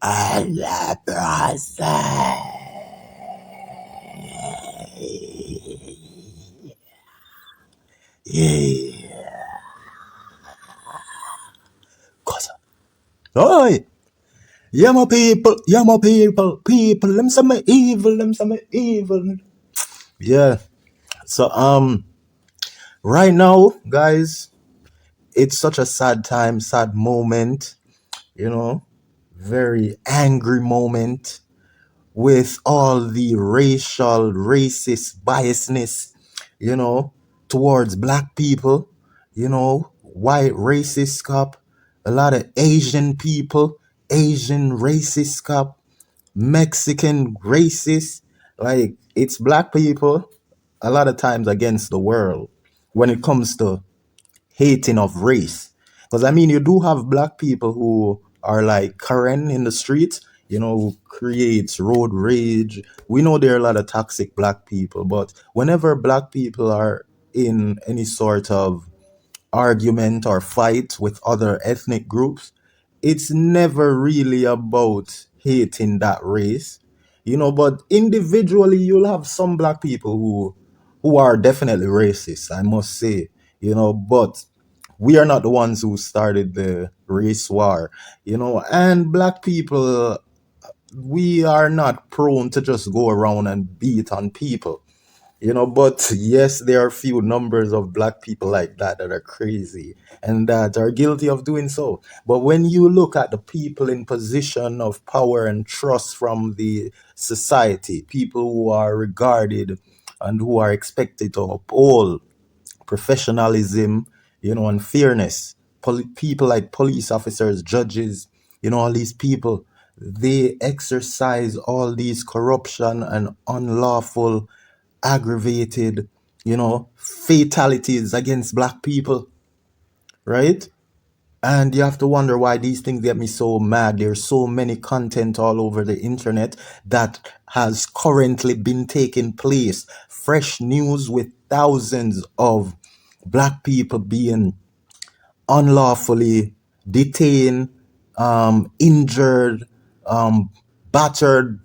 And the process. Yeah. Cause, oi! Yeah, my people, them some evil, them some evil. Yeah. So, right now, guys, it's such a sad time, sad moment, you know, very angry moment with all the racial, racist biasness, you know, towards black people, white racist cop, a lot of Asian people, Asian racist cop, Mexican racist. Like, it's black people a lot of times against the world when it comes to hating of race. Because I mean, you do have black people who are like Karen in the streets, who creates road rage. We know there are a lot of toxic black people, but whenever black people are in any sort of argument or fight with other ethnic groups, it's never really about hating that race, but individually you'll have some black people who are definitely racist, I must say, but we are not the ones who started the race war, and black people, we are not prone to just go around and beat on people. But yes, there are few numbers of black people like that are crazy and that are guilty of doing so. But when you look at the people in position of power and trust from the society, people who are regarded and who are expected to uphold professionalism, and fairness, people like police officers, judges, all these people, they exercise all these corruption and unlawful aggravated, fatalities against black people, right? And you have to wonder why these things get me so mad. There's so many content all over the internet that has currently been taking place. Fresh news with thousands of black people being unlawfully detained, injured, battered,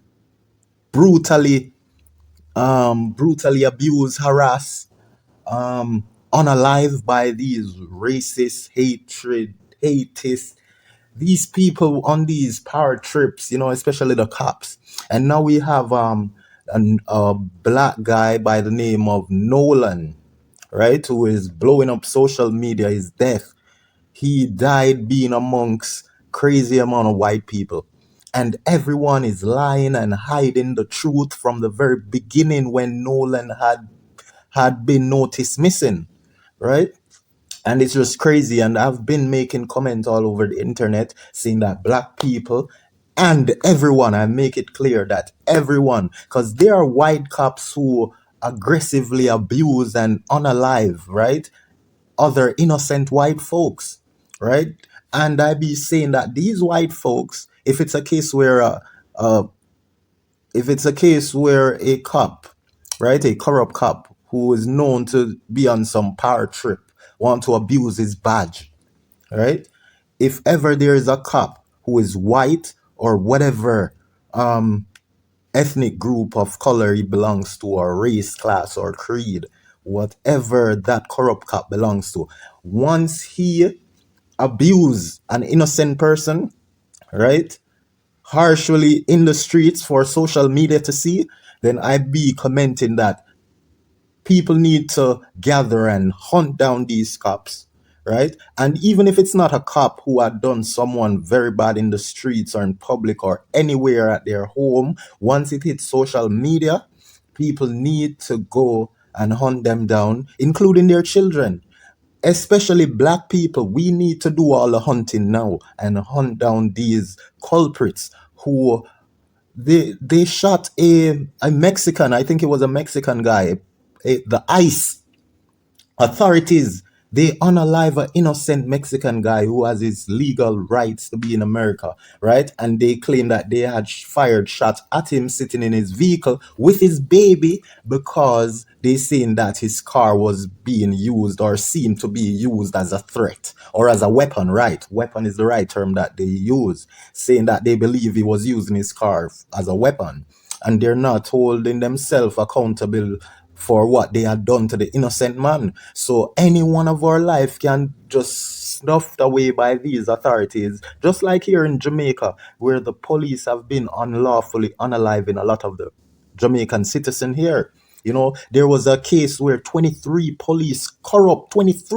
brutally, brutally abused, harassed, unalive by these racist, hatists, these people on these power trips, especially the cops. And now we have a black guy by the name of Nolan, right, who is blowing up social media. His death, he died being amongst crazy amount of white people. And everyone is lying and hiding the truth from the very beginning when Nolan had been noticed missing, right? And it's just crazy. And I've been making comments all over the internet saying that black people and everyone, I make it clear that everyone, because there are white cops who aggressively abuse and unalive, right, other innocent white folks, right? And I be saying that these white folks, if it's a case where a cop, right, a corrupt cop who is known to be on some power trip, want to abuse his badge, right? If ever there is a cop who is white or whatever ethnic group of color he belongs to, or race, class, or creed, whatever that corrupt cop belongs to, once he abuse an innocent person, right, harshly in the streets for social media to see, then I be commenting that people need to gather and hunt down these cops, right? And even if it's not a cop who had done someone very bad in the streets or in public or anywhere at their home, once it hits social media, people need to go and hunt them down, including their children. Especially black people, we need to do all the hunting now and hunt down these culprits who they shot a Mexican. I think it was a Mexican guy. The ICE authorities They unalive an innocent Mexican guy who has his legal rights to be in America, right? And they claim that they had fired shots at him sitting in his vehicle with his baby because they saying that his car was being used or seemed to be used as a threat or as a weapon, right? Weapon is the right term that they use, saying that they believe he was using his car as a weapon. And they're not holding themselves accountable for what they had done to the innocent man. So any one of our life can just snuffed away by these authorities, just like here in Jamaica, where the police have been unlawfully unaliving a lot of the Jamaican citizen here. You know, there was a case where 23 police, corrupt police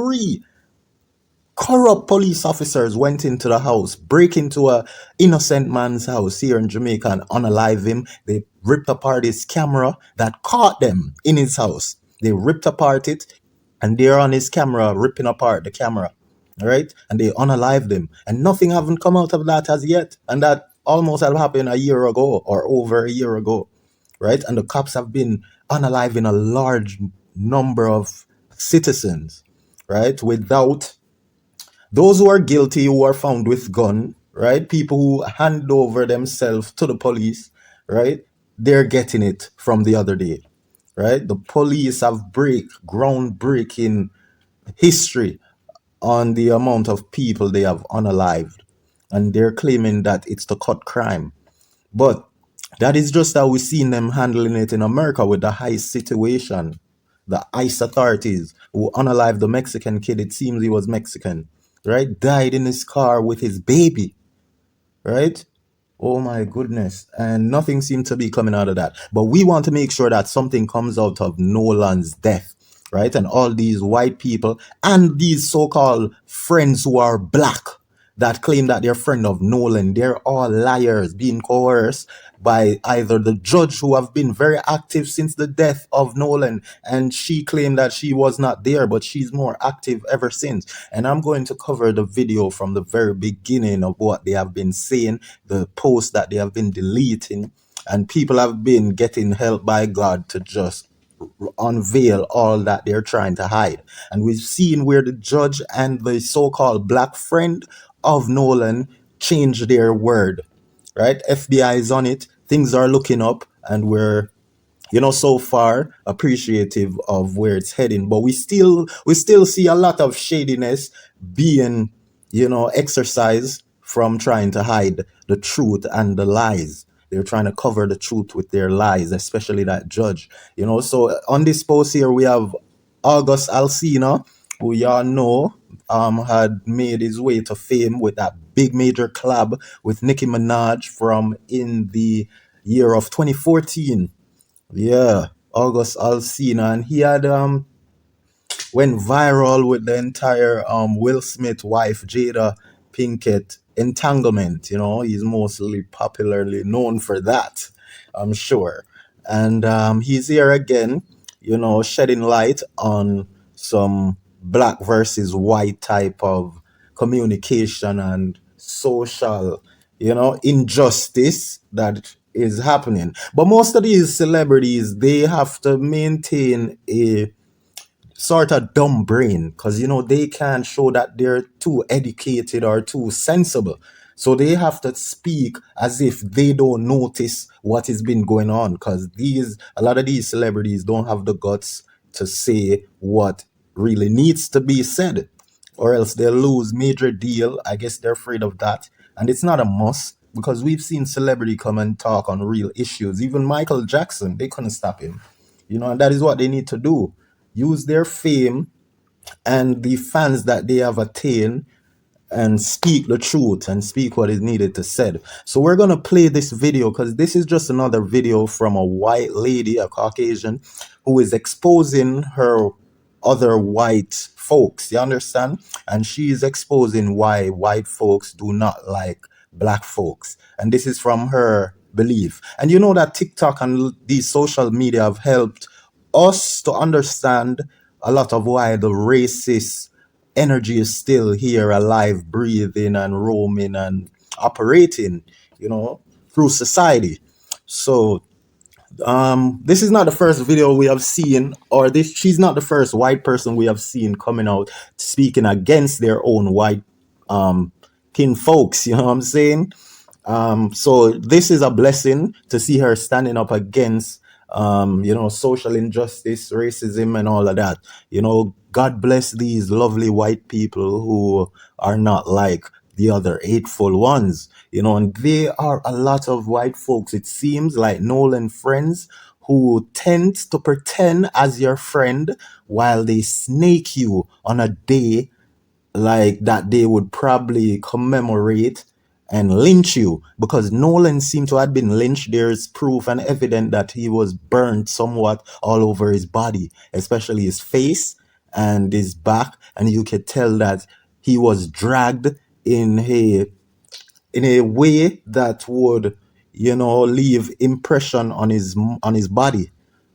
officers went into the house, break into a innocent man's house here in Jamaica and unalive him. They ripped apart his camera that caught them in his house. They ripped apart it, and they're on his camera ripping apart the camera. All right, and they unalived him, and nothing haven't come out of that as yet. And that almost had happened a year ago or over a year ago, right? And the cops have been unaliving a large number of citizens, right, without those who are guilty, who are found with gun, right? People who hand over themselves to the police, right? They're getting it from the other day, right? The police have groundbreaking history on the amount of people they have unalived. And they're claiming that it's to cut crime. But that is just how we've seen them handling it in America with the ICE situation. The ICE authorities who unalived the Mexican kid, it seems he was Mexican, right? Died in his car with his baby, right? Oh my goodness. And nothing seemed to be coming out of that. But we want to make sure that something comes out of NOLAN'S death, right? And all these white people and these so-called friends who are black that claim that they're friend of Nolan, they're all liars being coerced by either the judge who have been very active since the death of Nolan, and she claimed that she was not there, but she's more active ever since. And I'm going to cover the video from the very beginning of what they have been saying, the posts that they have been deleting, and people have been getting help by God to just unveil all that they're trying to hide. And we've seen where the judge and the so-called black friend of Nolan changed their word, right? FBI is on it. Things are looking up, and we're, so far appreciative of where it's heading. But we still see a lot of shadiness being, exercised from trying to hide the truth and the lies. They're trying to cover the truth with their lies, especially that judge. So on this post here, we have August Alsina, who y'all know had made his way to fame with that big major collab with Nicki Minaj from in the year of 2014. Yeah, August Alsina, and he had went viral with the entire Will Smith wife Jada Pinkett entanglement. He's mostly popularly known for that, I'm sure. And he's here again, shedding light on some black versus white type of communication and social, injustice that is happening. But most of these celebrities, they have to maintain a sort of dumb brain, because they can't show that they're too educated or too sensible, so they have to speak as if they don't notice what has been going on, because a lot of these celebrities don't have the guts to say what really needs to be said, or else they'll lose major deal. I guess they're afraid of that, and it's not a must, because we've seen celebrity come and talk on real issues. Even Michael Jackson, they couldn't stop him, and that is what they need to do: use their fame and the fans that they have attained and speak the truth and speak what is needed to said. So we're going to play this video, because this is just another video from a white lady, a Caucasian, who is exposing her other white folks, you understand? And she is exposing why white folks do not like black folks. And this is from her belief. And you know that TikTok and these social media have helped us to understand a lot of why the racist energy is still here, alive, breathing, and roaming and operating, through society. So This is not the first video we have seen, or this she's not the first white person we have seen coming out speaking against their own white kin folks. You know what I'm saying? So this is a blessing to see her standing up against, social injustice, racism, and all of that. God bless these lovely white people who are not like the other hateful ones. And there are a lot of white folks, it seems like Nolan friends, who tend to pretend as your friend while they snake you on a day like that they would probably commemorate and lynch you, because Nolan seemed to have been lynched. There's proof and evidence that he was burned somewhat all over his body, especially his face and his back, and you could tell that he was dragged in a way that would, leave impression on his body,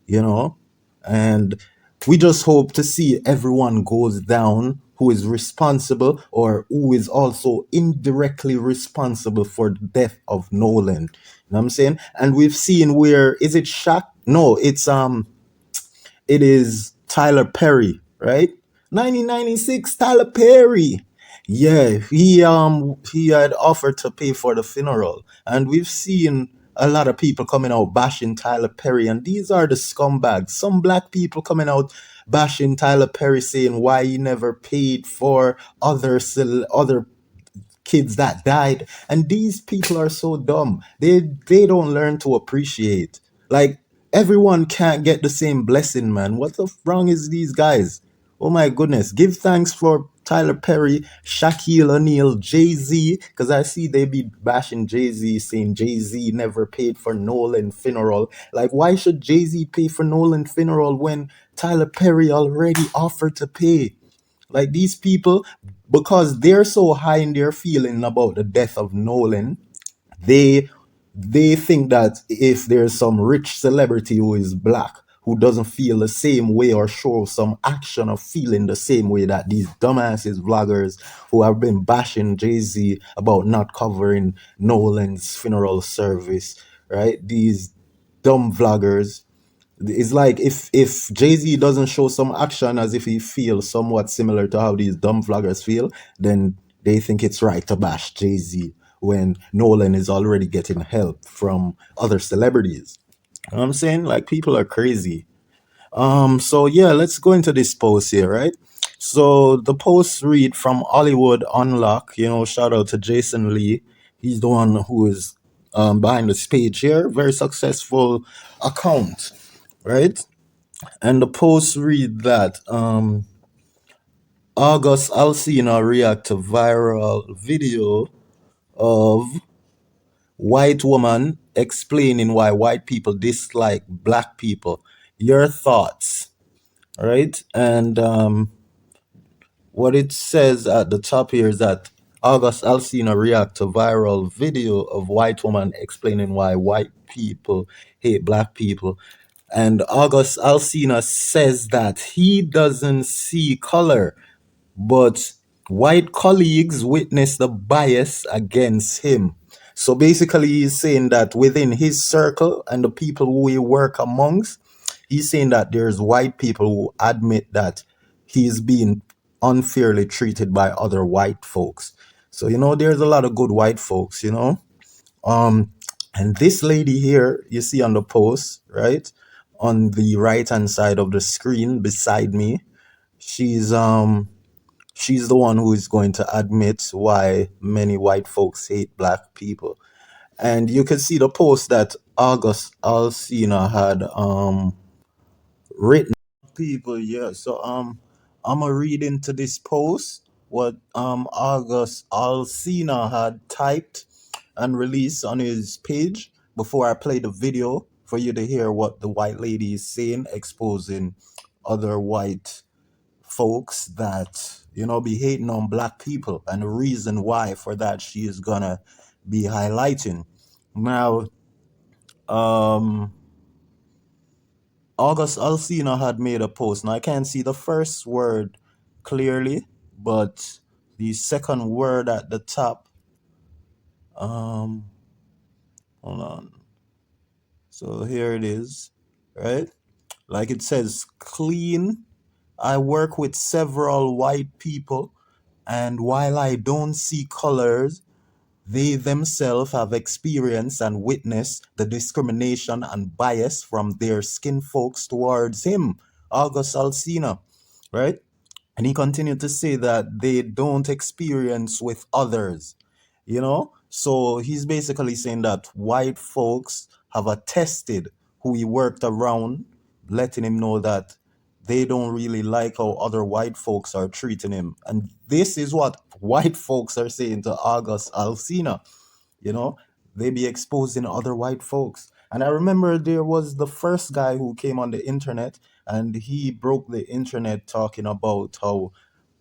you know and we just hope to see everyone goes down who is responsible or who is also indirectly responsible for the death of Nolan. You know what I'm saying? And we've seen, where is it, Shaq? No, it is Tyler Perry, right? 1996, Tyler Perry. Yeah, he had offered to pay for the funeral, and we've seen a lot of people coming out bashing Tyler Perry, and these are the scumbags. Some black people coming out bashing Tyler Perry, saying why he never paid for other kids that died. And these people are so dumb. They don't learn to appreciate. Like, everyone can't get the same blessing, man. What the wrong is these guys? Oh my goodness. Give thanks for Tyler Perry, Shaquille O'Neal, Jay-Z, because I see they be bashing Jay-Z, saying Jay-Z never paid for Nolan funeral. Like, why should Jay-Z pay for Nolan funeral when Tyler Perry already offered to pay? Like, these people, because they're so high in their feeling about the death of Nolan, they they think that if there's some rich celebrity who is black who doesn't feel the same way or show some action of feeling the same way that these dumbasses vloggers who have been bashing Jay-Z about not covering Nolan's funeral service, right? These dumb vloggers, it's like, if Jay-Z doesn't show some action as if he feels somewhat similar to how these dumb vloggers feel, then they think it's right to bash Jay-Z when Nolan is already getting help from other celebrities. You know what I'm saying? Like, people are crazy. So yeah, let's go into this post here, right? So the post read from Hollywood Unlock, shout out to Jason Lee. He's the one who is behind this page here. Very successful account, right? And the post read that August Alsina react to viral video of white woman explaining why white people dislike black people. Your thoughts, right? And what it says at the top here is that August Alsina react to viral video of white woman explaining why white people hate black people. And August Alsina says that he doesn't see color, but white colleagues witness the bias against him. So basically, he's saying that within his circle and the people who he work amongst, he's saying that there's white people who admit that he's being unfairly treated by other white folks. So, there's a lot of good white folks. Um, and this lady here, you see on the post, right? On the right hand side of the screen beside me, she's she's the one who is going to admit why many white folks hate black people. And you can see the post that August Alsina had written. People, yeah. So I'm gonna read into this post what August Alsina had typed and released on his page before I play the video for you to hear what the white lady is saying, exposing other white folks that be hating on black people, and the reason why for that she is gonna be highlighting now. um August Alsina had made a post. Now I can't see the first word clearly, but the second word at the top, um hold on, So here it is, right? Like it says, clean. I work with several white people, and while I don't see colors, they themselves have experienced and witnessed the discrimination and bias from their skin folks towards him, August Alsina, right? And he continued to say that they don't experience with others, you know? So he's basically saying that white folks have attested who he worked around, letting him know that they don't really like how other white folks are treating him. And this is what white folks are saying to August Alsina, you know? They be exposing other white folks. And I remember there was the first guy who came on the internet and he broke the internet talking about how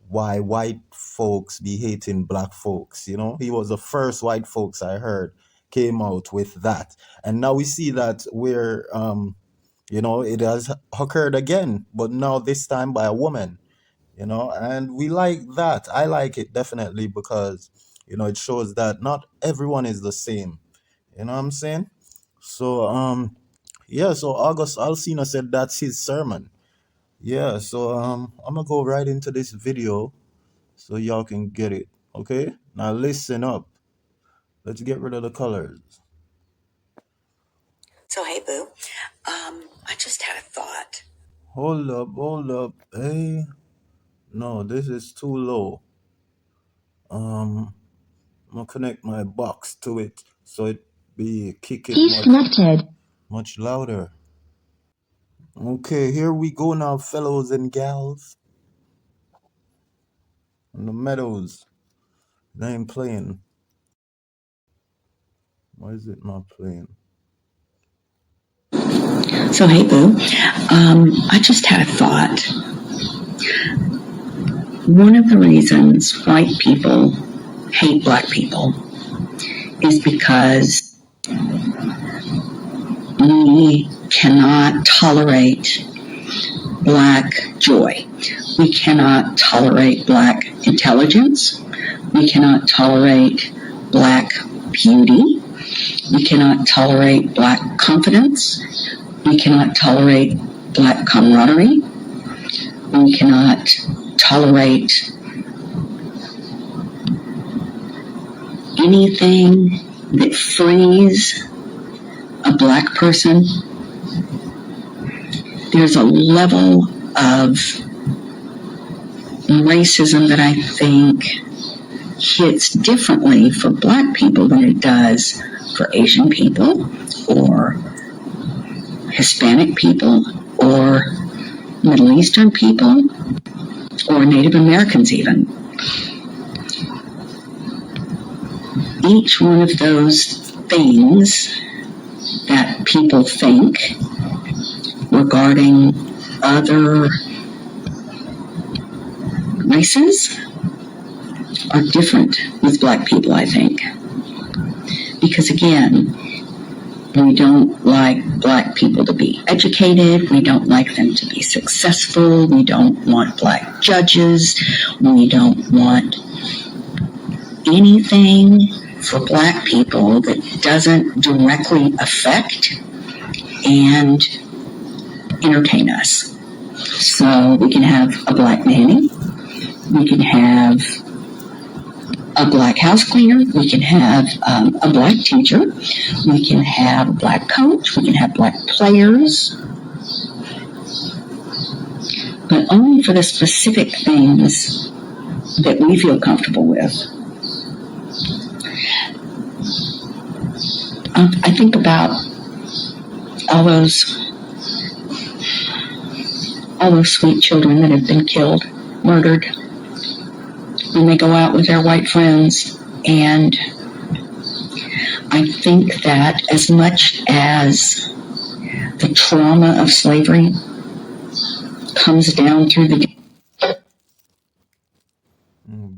why white folks be hating black folks. You know, he was the first white folks I heard came out with that. And now we see that we're you know, it has occurred again, but now this time by a woman, you know, and we like that. I like it definitely because, you know, it shows that not everyone is the same. You know what I'm saying? So yeah, so August Alsina said that's his sermon. Yeah, so I'm gonna go right into this video so y'all can get it. Okay? Now listen up. Let's get rid of the colors. So, hey, boo. I just had a thought. Hold up, hold up. Hey, no, this is too low. I'm gonna connect my box to it so it be kick it much louder. Okay, here we go now, fellows and gals. In the meadows. They ain't playing. Why is it not playing? So, hey, boo. I just had a thought. One of the reasons white people hate black people is because we cannot tolerate black joy. We cannot tolerate black intelligence. We cannot tolerate black beauty. We cannot tolerate black confidence. We cannot tolerate black camaraderie. We cannot tolerate anything that frees a black person. There's a level of racism that I think hits differently for black people than it does for Asian people or Hispanic people or Middle Eastern people or Native Americans even. Each one of those things that people think regarding other races are different with black people, I think. Because again, we don't like black people to be educated. We don't like them to be successful. We don't want black judges. We don't want anything for black people that doesn't directly affect and entertain us. So we can have a black nanny. We can have a black house cleaner. We can have a black teacher. We can have a black coach. We can have black players. But only for the specific things that we feel comfortable with. I think about all those sweet children that have been killed, murdered, when they go out with their white friends. And I think that as much as the trauma of slavery comes down through the...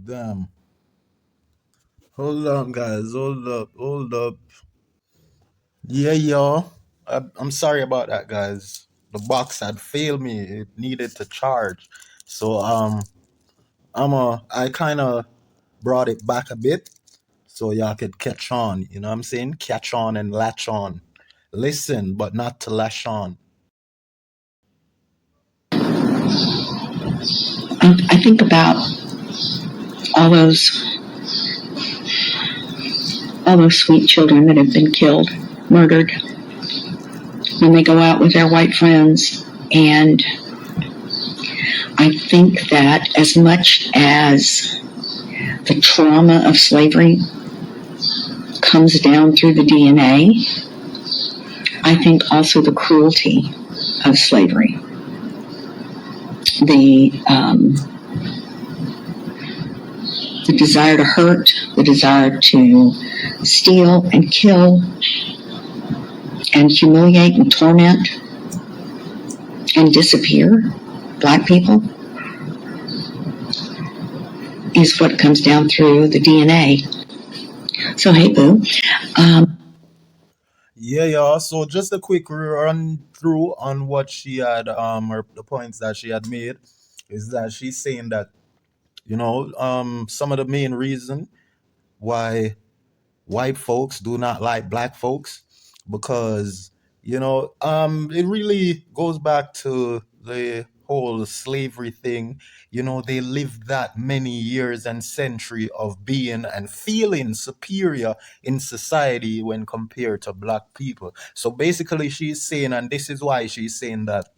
Damn. Hold on, guys. Hold up. Hold up. Yeah, y'all. I'm sorry about that, guys. The box had failed me. It needed to charge. So I kind of brought it back a bit so y'all could catch on. You know what I'm saying? Catch on and latch on. listen, but not to lash on. I think about all those sweet children that have been killed, murdered, when they go out with their white friends. And I think that as much as the trauma of slavery comes down through the DNA, I think also the cruelty of slavery, the desire to hurt, the desire to steal and kill and humiliate and torment and disappear Black people is what comes down through the DNA. So, hey, boo. Yeah, yeah. So just a quick run through on what she had, or the points that she had made, is that she's saying that, some of the main reason why white folks do not like black folks, because it really goes back to the whole slavery thing. They lived that many years and century of being and feeling superior in society when compared to black people. So basically she's saying, and this is why she's saying, that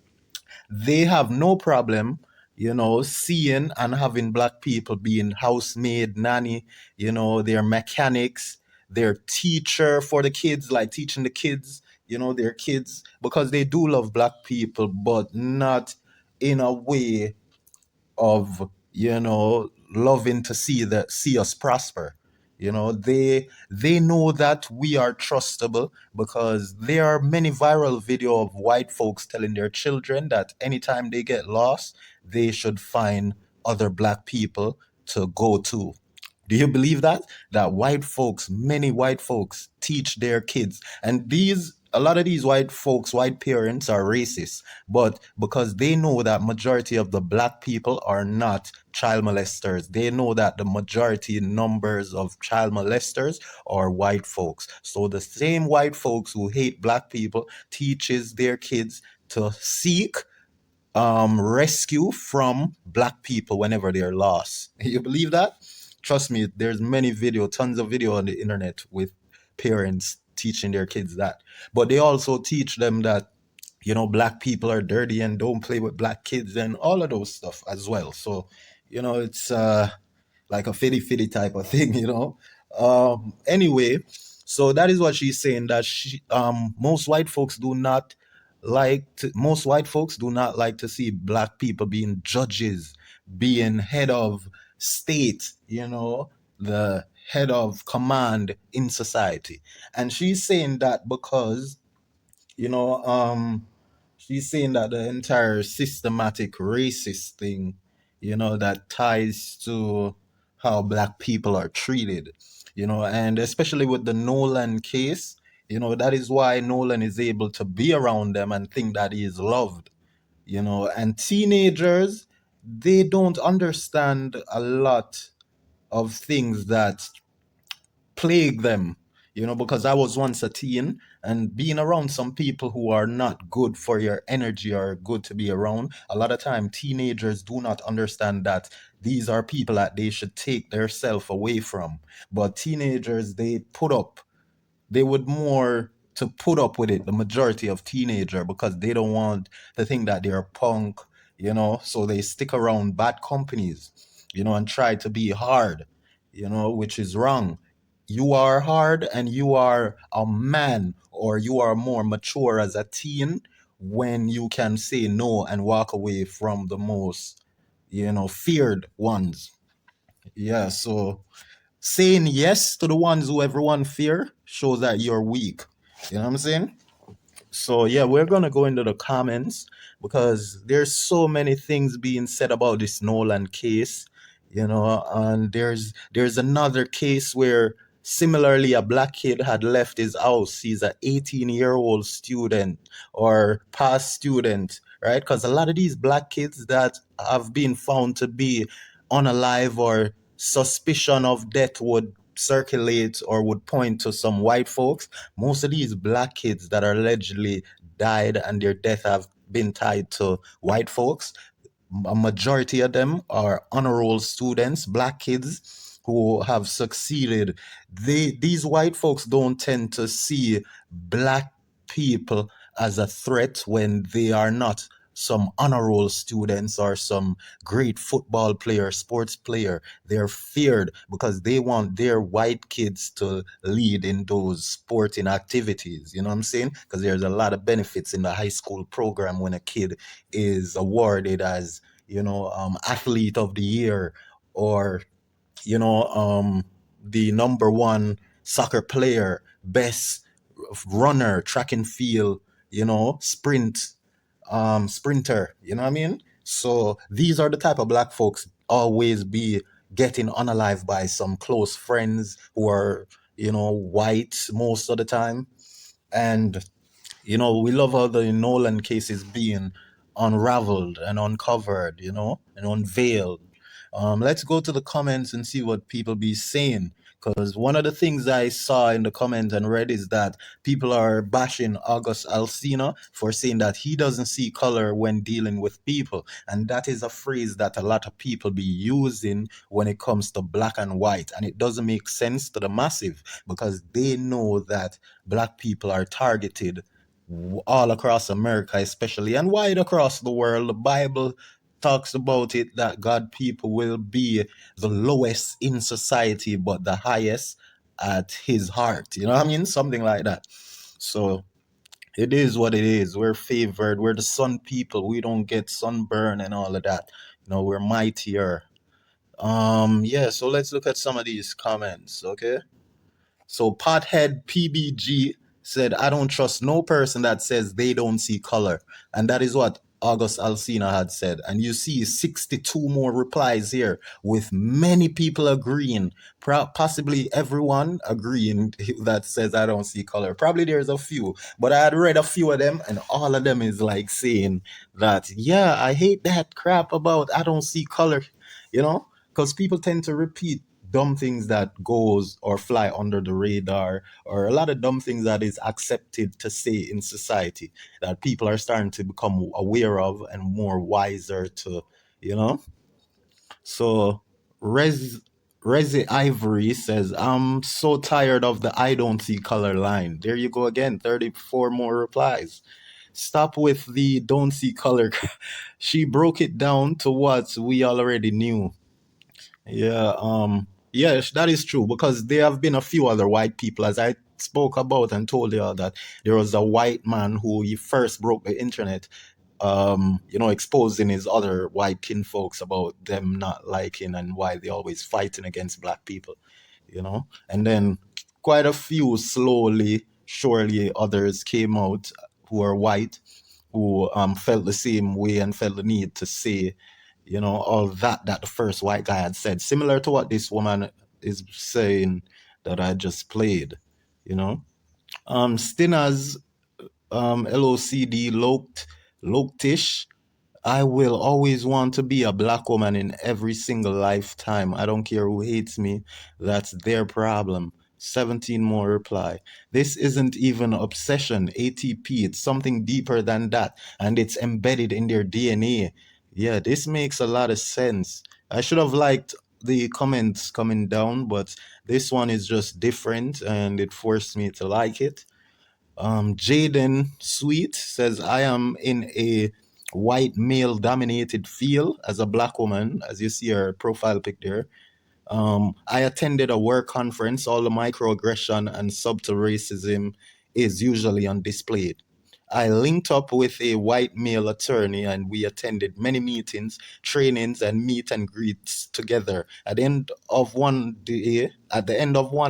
they have no problem, seeing and having black people being housemaid, nanny, their mechanics, their teacher for the kids, like teaching the kids, their kids, because they do love black people, but not in a way of loving to see us prosper. They know that we are trustable, because there are many viral video of white folks telling their children that anytime they get lost, they should find other black people to go to. Do you believe that white folks, many white folks, teach their kids, and a lot of these white folks, white parents, are racist, but because they know that majority of the black people are not child molesters, they know that the majority numbers of child molesters are white folks. So the same white folks who hate black people teaches their kids to seek rescue from black people whenever they're lost. You believe that? Trust me, there's tons of video on the internet with parents teaching their kids that. But they also teach them that black people are dirty and don't play with black kids and all of those stuff as well. So it's like a fitty type of thing, anyway, so that is what she's saying, that most white folks do not like to see black people being judges, being head of state, the head of command in society. And she's saying that because you know she's saying that the entire systematic racist thing, that ties to how black people are treated, and especially with the Nolan case, that is why Nolan is able to be around them and think that he is loved, and teenagers, they don't understand a lot of things that plague them, because I was once a teen, and being around some people who are not good for your energy or good to be around, a lot of time teenagers do not understand that these are people that they should take their self away from. But teenagers, they would more to put up with it, the majority of teenager, because they don't want to think that they're punk, so they stick around bad companies, and try to be hard, which is wrong. You are hard and you are a man, or you are more mature as a teen when you can say no and walk away from the most, feared ones. Yeah, so saying yes to the ones who everyone fear shows that you're weak. You know what I'm saying? So yeah, we're gonna go into the comments, because there's so many things being said about this Nolan case, and there's another case where similarly a black kid had left his house. He's an 18-year-old student or past student, right? Because a lot of these black kids that have been found to be unalive or suspicion of death would circulate or would point to some white folks. Most of these black kids that are allegedly died and their death have been tied to white folks. A majority of them are honor roll students, black kids who have succeeded. These white folks don't tend to see black people as a threat when they are not some honor roll students or some great football player, sports player. They're feared because they want their white kids to lead in those sporting activities. You know what I'm saying? Because there's a lot of benefits in the high school program when a kid is awarded as, athlete of the year, or the number one soccer player, best runner, track and field, sprinter. You know what I mean? So these are the type of black folks always be getting unalive by some close friends who are, white most of the time. And we love how the Nolan case is being unraveled and uncovered, and unveiled. Let's go to the comments and see what people be saying. Because one of the things I saw in the comments and read is that people are bashing August Alsina for saying that he doesn't see color when dealing with people. And that is a phrase that a lot of people be using when it comes to black and white. And it doesn't make sense to the massive because they know that black people are targeted all across America, especially, and wide across the world. The Bible talks about it that God people will be the lowest in society, but the highest at his heart. You know what I mean? Something like that. So it is what it is. We're favored. We're the sun people. We don't get sunburn and all of that. We're mightier. Yeah, so let's look at some of these comments, okay? So Pothead PBG said, I don't trust no person that says they don't see color. And that is what August Alsina had said. And you see 62 more replies here with many people agreeing, possibly everyone agreeing that says I don't see color. Probably there's a few, but I had read a few of them and all of them is like saying that, yeah, I hate that crap about I don't see color, because people tend to repeat dumb things that goes or fly under the radar, or a lot of dumb things that is accepted to say in society that people are starting to become aware of and more wiser to, so Rezi Ivory says, I'm so tired of the I don't see color line. There you go again, 34 more replies. Stop with the don't see color. She broke it down to what we already knew. Yes, that is true because there have been a few other white people, as I spoke about and told you all that there was a white man who he first broke the internet, exposing his other white kinfolks about them not liking and why they always fighting against black people, and then quite a few slowly, surely others came out who are white, who felt the same way and felt the need to say, all that the first white guy had said, similar to what this woman is saying that I just played, Stinner's LOCD Loktish. I will always want to be a black woman in every single lifetime. I don't care who hates me. That's their problem. 17 more reply. This isn't even obsession, ATP. It's something deeper than that. And it's embedded in their DNA. Yeah, this makes a lot of sense. I should have liked the comments coming down, but this one is just different and it forced me to like it. Jaden Sweet says, I am in a white male dominated field as a black woman, as you see her profile pic there. I attended a work conference. All the microaggression and subtle racism is usually on display. I linked up with a white male attorney and we attended many meetings, trainings, and meet and greets together. At the end of one day,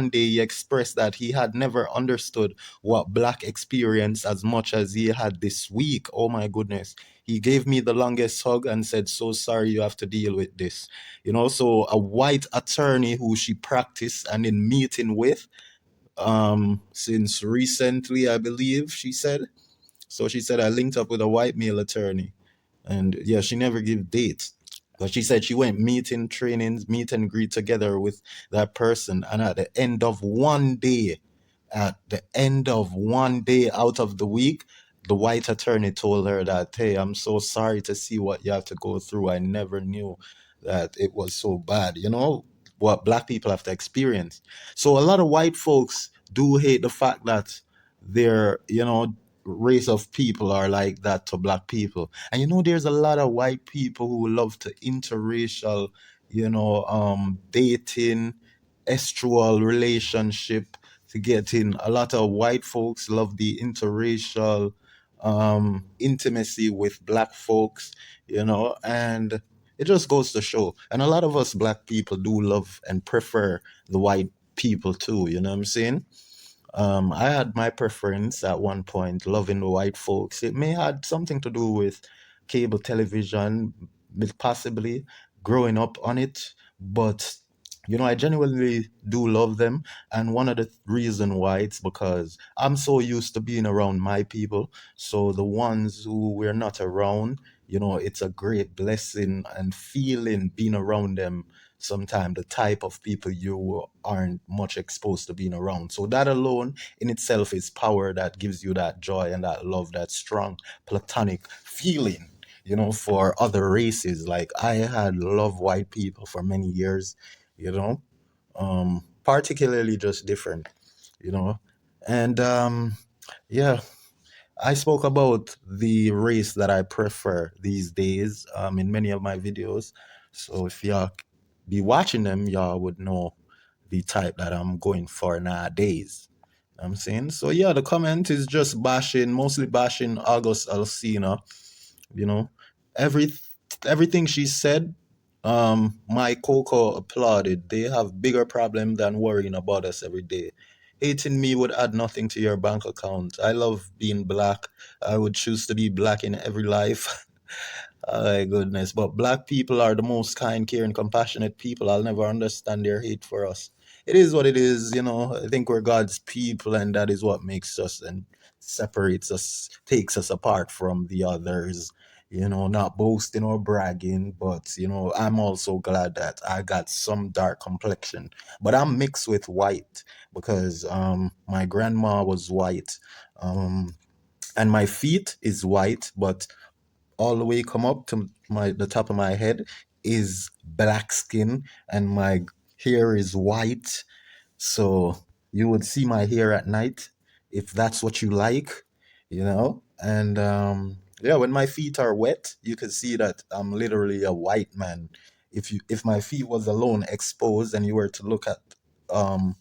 he expressed that he had never understood what black experience as much as he had this week. Oh my goodness. He gave me the longest hug and said, so sorry you have to deal with this. So a white attorney who she practiced and in meeting with since recently, I believe she said. So she said I linked up with a white male attorney, and yeah, she never gave dates. But she said she went meeting, trainings, meet and greet together with that person. And at the end of one day, out of the week, the white attorney told her that, hey, I'm so sorry to see what you have to go through. I never knew that it was so bad. You know, what black people have to experience. So a lot of white folks do hate the fact that their, race of people are like that to black people. And there's a lot of white people who love to interracial, dating, estrual relationship to get in. A lot of white folks love the interracial intimacy with black folks, and it just goes to show. And a lot of us black people do love and prefer the white people too, you know what I'm saying? I had my preference at one point, loving the white folks. It may had something to do with cable television, possibly growing up on it, but I genuinely do love them. And one of the reason why it's because I'm so used to being around my people. So the ones who we're not around, it's a great blessing and feeling being around them. Sometimes the type of people you aren't much exposed to being around. So that alone in itself is power that gives you that joy and that love, that strong platonic feeling, for other races. Like I had loved white people for many years, particularly just different, you know. And yeah, I spoke about the race that I prefer these days in many of my videos. So if y'all be watching them, y'all would know the type that I'm going for nowadays. I'm saying. So yeah, the comment is just bashing, mostly bashing August Alsina. You know, every everything she said, my Coco applauded. They have bigger problem than worrying about us every day. Hating me would add nothing to your bank account. I love being black. I would choose to be black in every life. Oh my goodness. But black people are the most kind, caring, compassionate people. I'll never understand their hate for us. It is what it is, I think we're God's people, and that is what makes us and separates us, takes us apart from the others. Not boasting or bragging, but I'm also glad that I got some dark complexion. But I'm mixed with white because my grandma was white. And my feet is white, but all the way come up to the top of my head is black skin, and my hair is white. So you would see my hair at night if that's what you like. And yeah, when my feet are wet, you can see that I'm literally a white man. If my feet was alone exposed and you were to look at um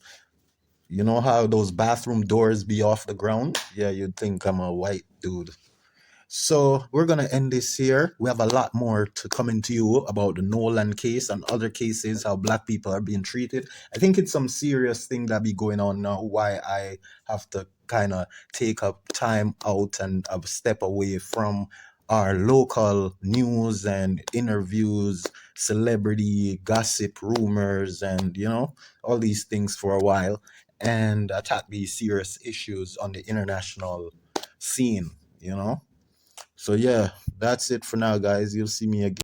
how those bathroom doors be off the ground, yeah, you'd think I'm a white dude. So we're gonna end this here. We have a lot more to coming to you about the Nolan case and other cases, how black people are being treated. I think it's some serious thing that be going on now. Why I have to kind of take up time out and a step away from our local news and interviews, celebrity gossip, rumors, and all these things for a while, and attack these serious issues on the international scene. So yeah, that's it for now, guys. You'll see me again.